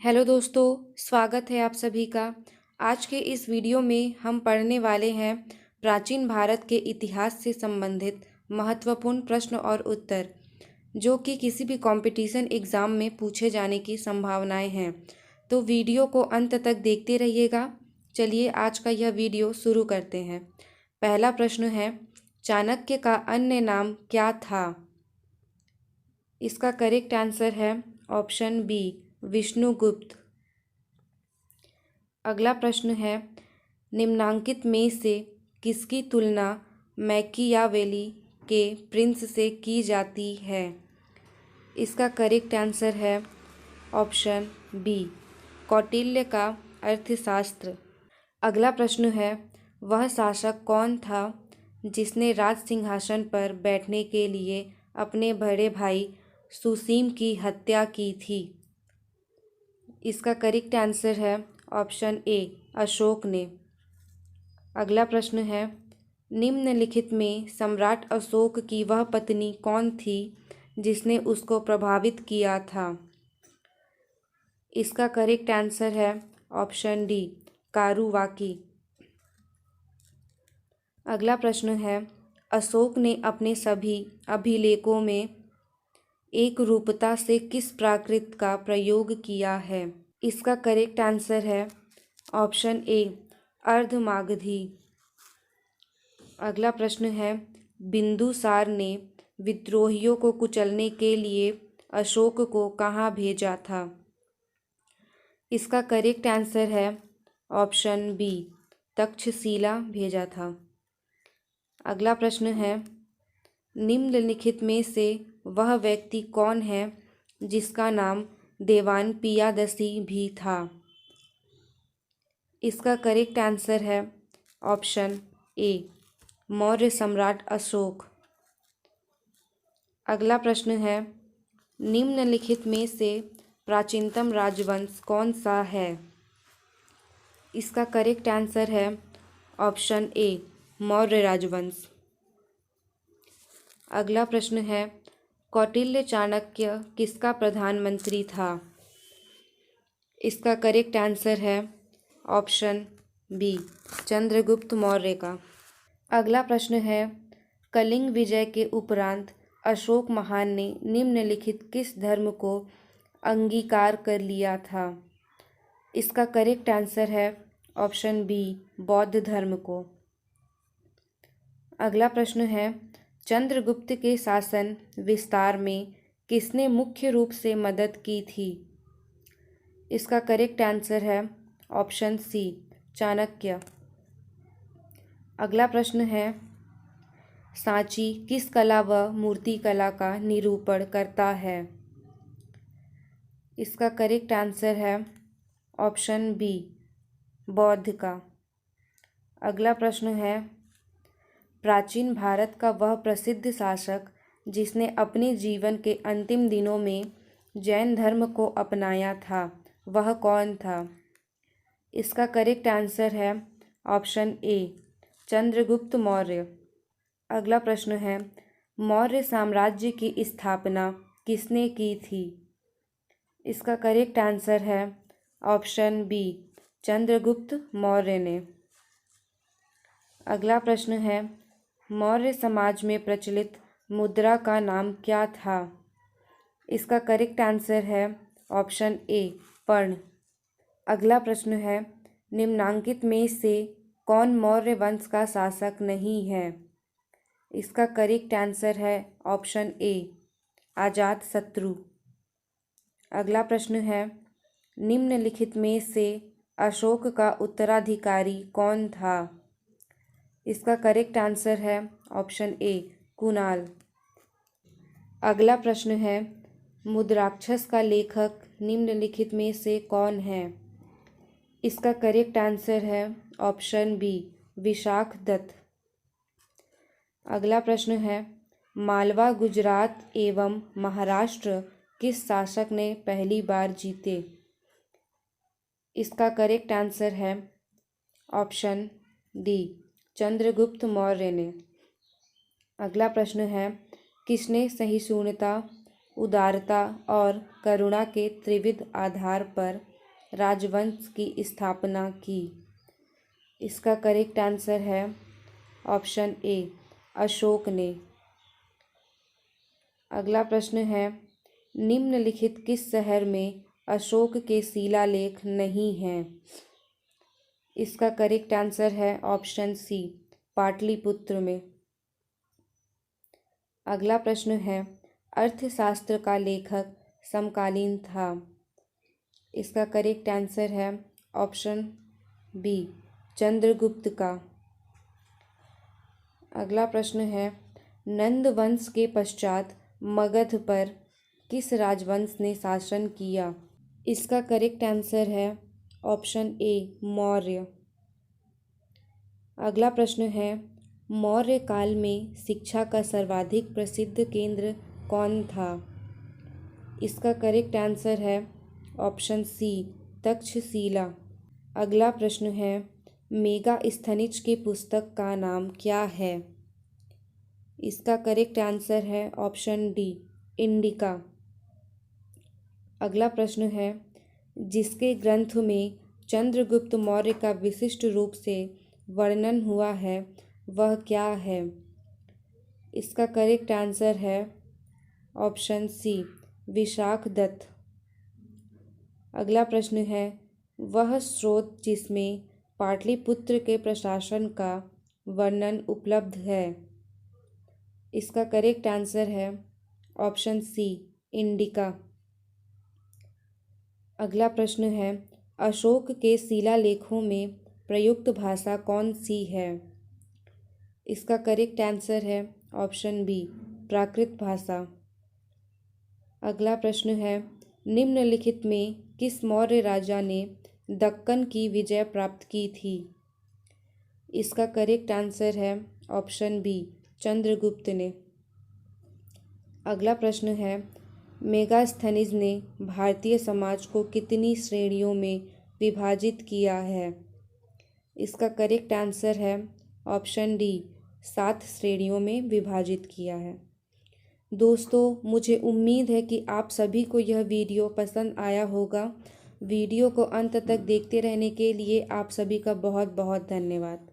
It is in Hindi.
हेलो दोस्तों, स्वागत है आप सभी का। आज के इस वीडियो में हम पढ़ने वाले हैं प्राचीन भारत के इतिहास से संबंधित महत्वपूर्ण प्रश्न और उत्तर, जो कि किसी भी कंपटीशन एग्ज़ाम में पूछे जाने की संभावनाएं हैं। तो वीडियो को अंत तक देखते रहिएगा। चलिए आज का यह वीडियो शुरू करते हैं। पहला प्रश्न है, चाणक्य का अन्य नाम क्या था? इसका करेक्ट आंसर है ऑप्शन बी, विष्णुगुप्त। अगला प्रश्न है, निम्नांकित में से किसकी तुलना मैकियावेली के प्रिंस से की जाती है? इसका करेक्ट आंसर है ऑप्शन बी, कौटिल्य का अर्थशास्त्र। अगला प्रश्न है, वह शासक कौन था जिसने राज सिंहासन पर बैठने के लिए अपने बड़े भाई सुसीम की हत्या की थी? इसका करेक्ट आंसर है ऑप्शन ए, अशोक ने। अगला प्रश्न है, निम्नलिखित में सम्राट अशोक की वह पत्नी कौन थी जिसने उसको प्रभावित किया था? इसका करेक्ट आंसर है ऑप्शन डी, कारुवाकी। अगला प्रश्न है, अशोक ने अपने सभी अभिलेखों में एक रूपता से किस प्राकृत का प्रयोग किया है? इसका करेक्ट आंसर है ऑप्शन ए, अर्धमागधी। अगला प्रश्न है, बिंदुसार ने विद्रोहियों को कुचलने के लिए अशोक को कहाँ भेजा था? इसका करेक्ट आंसर है ऑप्शन बी, तक्षशिला भेजा था। अगला प्रश्न है, निम्नलिखित में से वह व्यक्ति कौन है जिसका नाम देवान पियादसी भी था? इसका करेक्ट आंसर है ऑप्शन ए, मौर्य सम्राट अशोक। अगला प्रश्न है, निम्नलिखित में से प्राचीनतम राजवंश कौन सा है? इसका करेक्ट आंसर है ऑप्शन ए, मौर्य राजवंश। अगला प्रश्न है, कौटिल्य चाणक्य किसका प्रधानमंत्री था? इसका करेक्ट आंसर है ऑप्शन बी, चंद्रगुप्त मौर्य का। अगला प्रश्न है, कलिंग विजय के उपरांत अशोक महान ने निम्नलिखित किस धर्म को अंगीकार कर लिया था? इसका करेक्ट आंसर है ऑप्शन बी, बौद्ध धर्म को। अगला प्रश्न है, चंद्रगुप्त के शासन विस्तार में किसने मुख्य रूप से मदद की थी? इसका करेक्ट आंसर है ऑप्शन सी, चाणक्य। अगला प्रश्न है, सांची किस कला व मूर्तिकला का निरूपण करता है? इसका करेक्ट आंसर है ऑप्शन बी, बौद्ध का। अगला प्रश्न है, प्राचीन भारत का वह प्रसिद्ध शासक जिसने अपने जीवन के अंतिम दिनों में जैन धर्म को अपनाया था, वह कौन था? इसका करेक्ट आंसर है ऑप्शन ए, चंद्रगुप्त मौर्य। अगला प्रश्न है, मौर्य साम्राज्य की स्थापना किसने की थी? इसका करेक्ट आंसर है ऑप्शन बी, चंद्रगुप्त मौर्य ने। अगला प्रश्न है, मौर्य समाज में प्रचलित मुद्रा का नाम क्या था? इसका करेक्ट आंसर है ऑप्शन ए, पर्ण। अगला प्रश्न है, निम्नांकित में से कौन मौर्य वंश का शासक नहीं है? इसका करेक्ट आंसर है ऑप्शन ए, अजातशत्रु। अगला प्रश्न है, निम्नलिखित में से अशोक का उत्तराधिकारी कौन था? इसका करेक्ट आंसर है ऑप्शन ए, कुणाल। अगला प्रश्न है, मुद्राक्षस का लेखक निम्नलिखित में से कौन है? इसका करेक्ट आंसर है ऑप्शन बी, विशाखदत्त। अगला प्रश्न है, मालवा, गुजरात एवं महाराष्ट्र किस शासक ने पहली बार जीते? इसका करेक्ट आंसर है ऑप्शन डी, चंद्रगुप्त मौर्य ने। अगला प्रश्न है, किसने सहिष्णुता, उदारता और करुणा के त्रिविध आधार पर राजवंश की स्थापना की? इसका करेक्ट आंसर है ऑप्शन ए, अशोक ने। अगला प्रश्न है, निम्नलिखित किस शहर में अशोक के शिलालेख नहीं हैं? इसका करेक्ट आंसर है ऑप्शन सी, पाटलिपुत्र में। अगला प्रश्न है, अर्थशास्त्र का लेखक समकालीन था? इसका करेक्ट आंसर है ऑप्शन बी, चंद्रगुप्त का। अगला प्रश्न है, नंद वंश के पश्चात मगध पर किस राजवंश ने शासन किया? इसका करेक्ट आंसर है ऑप्शन ए, मौर्य। अगला प्रश्न है, मौर्य काल में शिक्षा का सर्वाधिक प्रसिद्ध केंद्र कौन था? इसका करेक्ट आंसर है ऑप्शन सी, तक्षशिला। अगला प्रश्न है, मेगास्थनीज की पुस्तक का नाम क्या है? इसका करेक्ट आंसर है ऑप्शन डी, इंडिका। अगला प्रश्न है, जिसके ग्रंथ में चंद्रगुप्त मौर्य का विशिष्ट रूप से वर्णन हुआ है वह क्या है? इसका करेक्ट आंसर है ऑप्शन सी, विशाखदत्त। अगला प्रश्न है, वह स्रोत जिसमें पाटलिपुत्र के प्रशासन का वर्णन उपलब्ध है? इसका करेक्ट आंसर है ऑप्शन सी, इंडिका। अगला प्रश्न है, अशोक के शिलालेखों में प्रयुक्त भाषा कौन सी है? इसका करेक्ट आंसर है ऑप्शन बी, प्राकृत भाषा। अगला प्रश्न है, निम्नलिखित में किस मौर्य राजा ने दक्कन की विजय प्राप्त की थी? इसका करेक्ट आंसर है ऑप्शन बी, चंद्रगुप्त ने। अगला प्रश्न है, मेगास्थनीज ने भारतीय समाज को कितनी श्रेणियों में विभाजित किया है? इसका करेक्ट आंसर है ऑप्शन डी, 7 श्रेणियों में विभाजित किया है। दोस्तों, मुझे उम्मीद है कि आप सभी को यह वीडियो पसंद आया होगा। वीडियो को अंत तक देखते रहने के लिए आप सभी का बहुत बहुत धन्यवाद।